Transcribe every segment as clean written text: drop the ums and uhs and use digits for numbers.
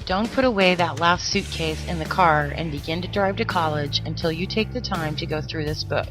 Don't put away that last suitcase in the car and begin to drive to college until you take the time to go through this book.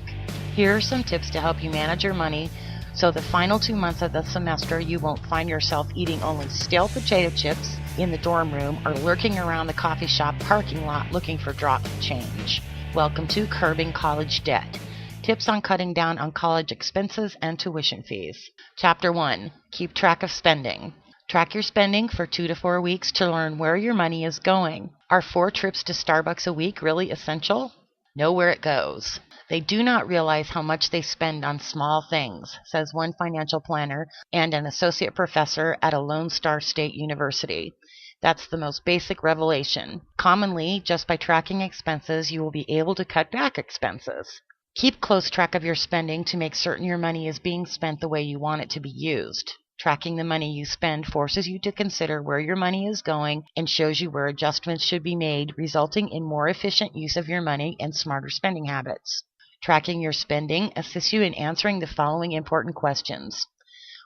Here are some tips to help you manage your money so the final 2 months of the semester you won't find yourself eating only stale potato chips in the dorm room or lurking around the coffee shop parking lot looking for drop change. Welcome to Curbing College Debt. Tips on cutting down on college expenses and tuition fees. Chapter 1. Keep track of spending. Track your spending for 2 to 4 weeks to learn where your money is going. Are 4 trips to Starbucks a week really essential? Know where it goes. They do not realize how much they spend on small things, says one financial planner and an associate professor at a Lone Star State University. That's the most basic revelation. Commonly, just by tracking expenses, you will be able to cut back expenses. Keep close track of your spending to make certain your money is being spent the way you want it to be used. Tracking the money you spend forces you to consider where your money is going and shows you where adjustments should be made, resulting in more efficient use of your money and smarter spending habits. Tracking your spending assists you in answering the following important questions.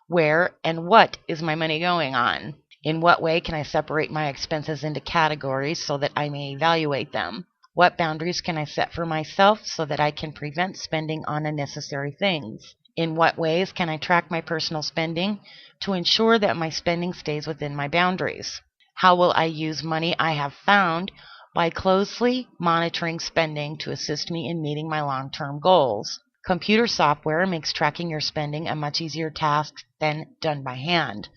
Where and what is my money going on? In what way can I separate my expenses into categories so that I may evaluate them? What boundaries can I set for myself so that I can prevent spending on unnecessary things? In what ways can I track my personal spending to ensure that my spending stays within my boundaries? How will I use money I have found by closely monitoring spending to assist me in meeting my long-term goals? Computer software makes tracking your spending a much easier task than done by hand.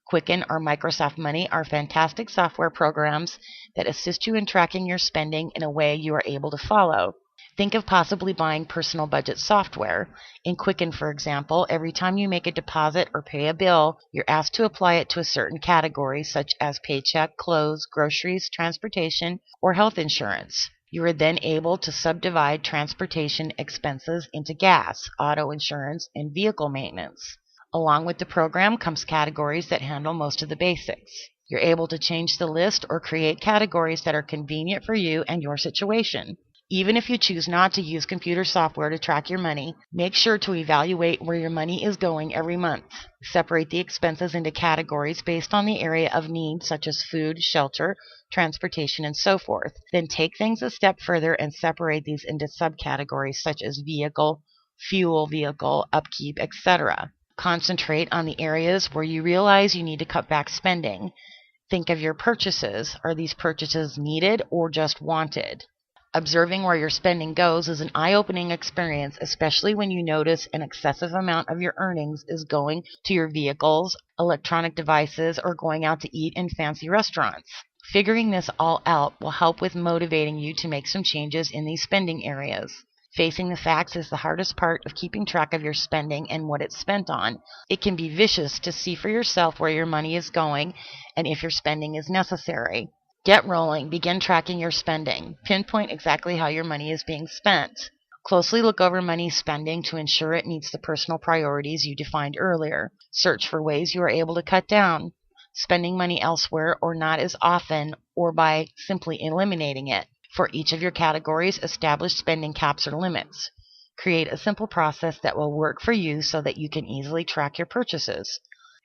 Quicken or Microsoft Money are fantastic software programs that assist you in tracking your spending in a way you are able to follow. Think of possibly buying personal budget software. In Quicken, for example, every time you make a deposit or pay a bill, you're asked to apply it to a certain category, such as paycheck, clothes, groceries, transportation, or health insurance. You are then able to subdivide transportation expenses into gas, auto insurance, and vehicle maintenance. Along with the program comes categories that handle most of the basics. You're able to change the list or create categories that are convenient for you and your situation. Even if you choose not to use computer software to track your money, make sure to evaluate where your money is going every month. Separate the expenses into categories based on the area of need, such as food, shelter, transportation, and so forth. Then take things a step further and separate these into subcategories such as vehicle, fuel vehicle, upkeep, etc. Concentrate on the areas where you realize you need to cut back spending. Think of your purchases. Are these purchases needed or just wanted? Observing where your spending goes is an eye-opening experience, especially when you notice an excessive amount of your earnings is going to your vehicles, electronic devices, or going out to eat in fancy restaurants. Figuring this all out will help with motivating you to make some changes in these spending areas. Facing the facts is the hardest part of keeping track of your spending and what it's spent on. It can be vicious to see for yourself where your money is going and if your spending is necessary. Get rolling. Begin tracking your spending. Pinpoint exactly how your money is being spent. Closely look over money spending to ensure it meets the personal priorities you defined earlier. Search for ways you are able to cut down. Spending money elsewhere or not as often, or by simply eliminating it. For each of your categories, establish spending caps or limits. Create a simple process that will work for you so that you can easily track your purchases.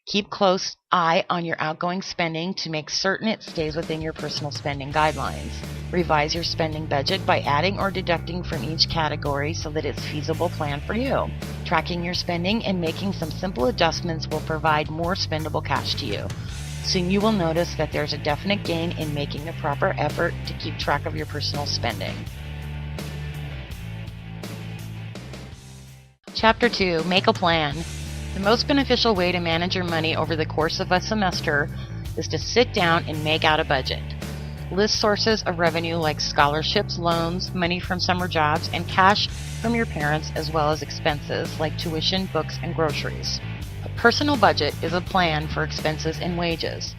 Keep close eye on your outgoing spending to make certain it stays within your personal spending guidelines. Revise your spending budget by adding or deducting from each category so that it's a feasible plan for you. Tracking your spending and making some simple adjustments will provide more spendable cash to you. Soon you will notice that there's a definite gain in making the proper effort to keep track of your personal spending. Chapter 2. Make a plan. The most beneficial way to manage your money over the course of a semester is to sit down and make out a budget. List sources of revenue like scholarships, loans, money from summer jobs, and cash from your parents, as well as expenses like tuition, books, and groceries. A personal budget is a plan for expenses and wages.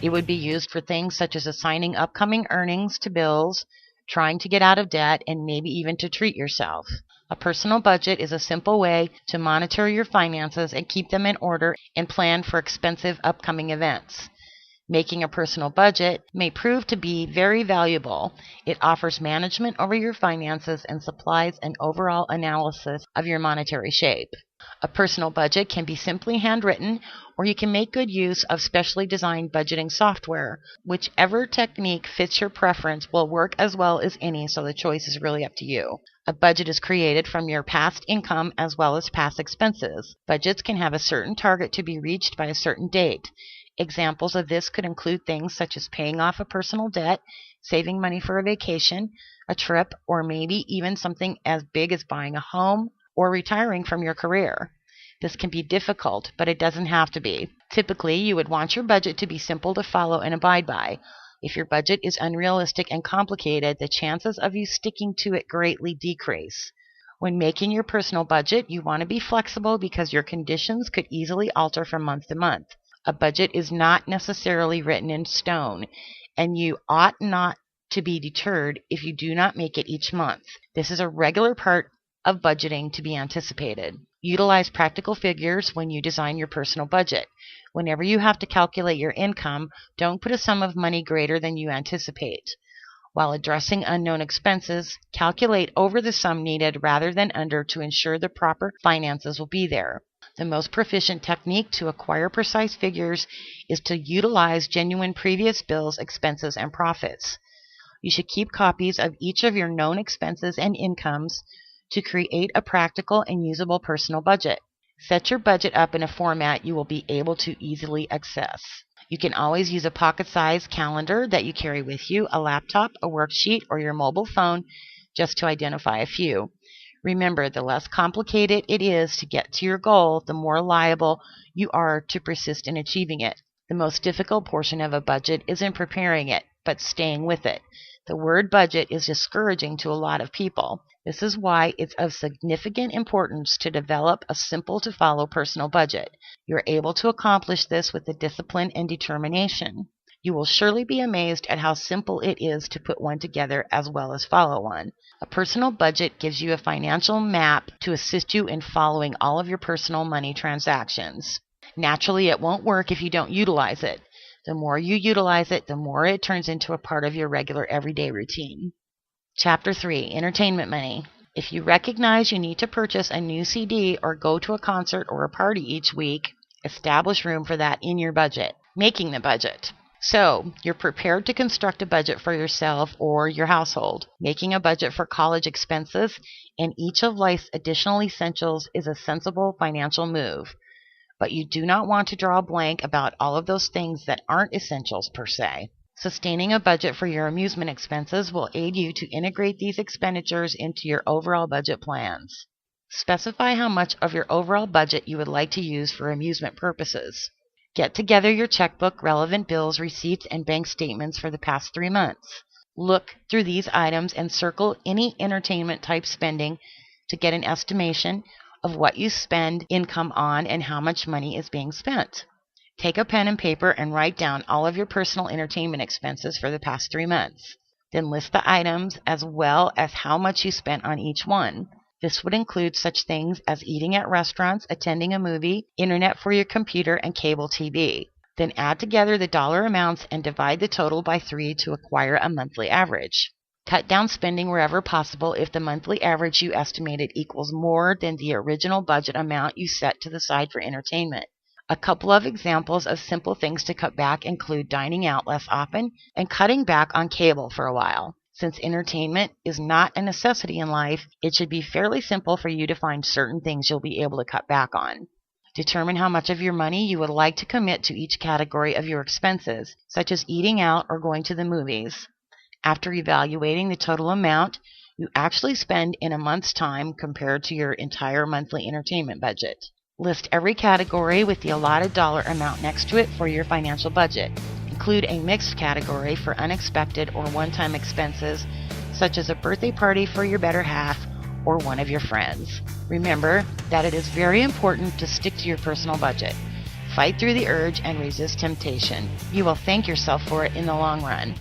It would be used for things such as assigning upcoming earnings to bills, trying to get out of debt, and maybe even to treat yourself. A personal budget is a simple way to monitor your finances and keep them in order and plan for expensive upcoming events. Making a personal budget may prove to be very valuable. It offers management over your finances and supplies an overall analysis of your monetary shape. A personal budget can be simply handwritten, or you can make good use of specially designed budgeting software. Whichever technique fits your preference will work as well as any, so the choice is really up to you. A budget is created from your past income as well as past expenses. Budgets can have a certain target to be reached by a certain date. Examples of this could include things such as paying off a personal debt, saving money for a vacation, a trip, or maybe even something as big as buying a home or retiring from your career. This can be difficult, but it doesn't have to be. Typically, you would want your budget to be simple to follow and abide by. If your budget is unrealistic and complicated, the chances of you sticking to it greatly decrease. When making your personal budget, you want to be flexible because your conditions could easily alter from month to month. A budget is not necessarily written in stone, and you ought not to be deterred if you do not make it each month. This is a regular part of budgeting to be anticipated. Utilize practical figures when you design your personal budget. Whenever you have to calculate your income, don't put a sum of money greater than you anticipate. While addressing unknown expenses, calculate over the sum needed rather than under to ensure the proper finances will be there. The most proficient technique to acquire precise figures is to utilize genuine previous bills, expenses, and profits. You should keep copies of each of your known expenses and incomes to create a practical and usable personal budget. Set your budget up in a format you will be able to easily access. You can always use a pocket-sized calendar that you carry with you, a laptop, a worksheet, or your mobile phone, just to identify a few. Remember, the less complicated it is to get to your goal, the more liable you are to persist in achieving it. The most difficult portion of a budget isn't preparing it, but staying with it. The word budget is discouraging to a lot of people. This is why it's of significant importance to develop a simple-to-follow personal budget. You're able to accomplish this with the discipline and determination. You will surely be amazed at how simple it is to put one together as well as follow one. A personal budget gives you a financial map to assist you in following all of your personal money transactions. Naturally, it won't work if you don't utilize it. The more you utilize it, the more it turns into a part of your regular everyday routine. Chapter 3. Entertainment money. If you recognize you need to purchase a new CD or go to a concert or a party each week, establish room for that in your budget. Making the budget. So, you're prepared to construct a budget for yourself or your household. Making a budget for college expenses and each of life's additional essentials is a sensible financial move. But you do not want to draw a blank about all of those things that aren't essentials per se. Sustaining a budget for your amusement expenses will aid you to integrate these expenditures into your overall budget plans. Specify how much of your overall budget you would like to use for amusement purposes. Get together your checkbook, relevant bills, receipts, and bank statements for the past 3 months. Look through these items and circle any entertainment type spending to get an estimation of what you spend income on and how much money is being spent. Take a pen and paper and write down all of your personal entertainment expenses for the past 3 months. Then list the items as well as how much you spent on each one. This would include such things as eating at restaurants, attending a movie, internet for your computer, and cable TV. Then add together the dollar amounts and divide the total by 3 to acquire a monthly average. Cut down spending wherever possible if the monthly average you estimated equals more than the original budget amount you set to the side for entertainment. A couple of examples of simple things to cut back include dining out less often and cutting back on cable for a while. Since entertainment is not a necessity in life, it should be fairly simple for you to find certain things you'll be able to cut back on. Determine how much of your money you would like to commit to each category of your expenses, such as eating out or going to the movies. After evaluating the total amount you actually spend in a month's time compared to your entire monthly entertainment budget. List every category with the allotted dollar amount next to it for your financial budget. Include a mixed category for unexpected or one-time expenses, such as a birthday party for your better half or one of your friends. Remember that it is very important to stick to your personal budget. Fight through the urge and resist temptation. You will thank yourself for it in the long run.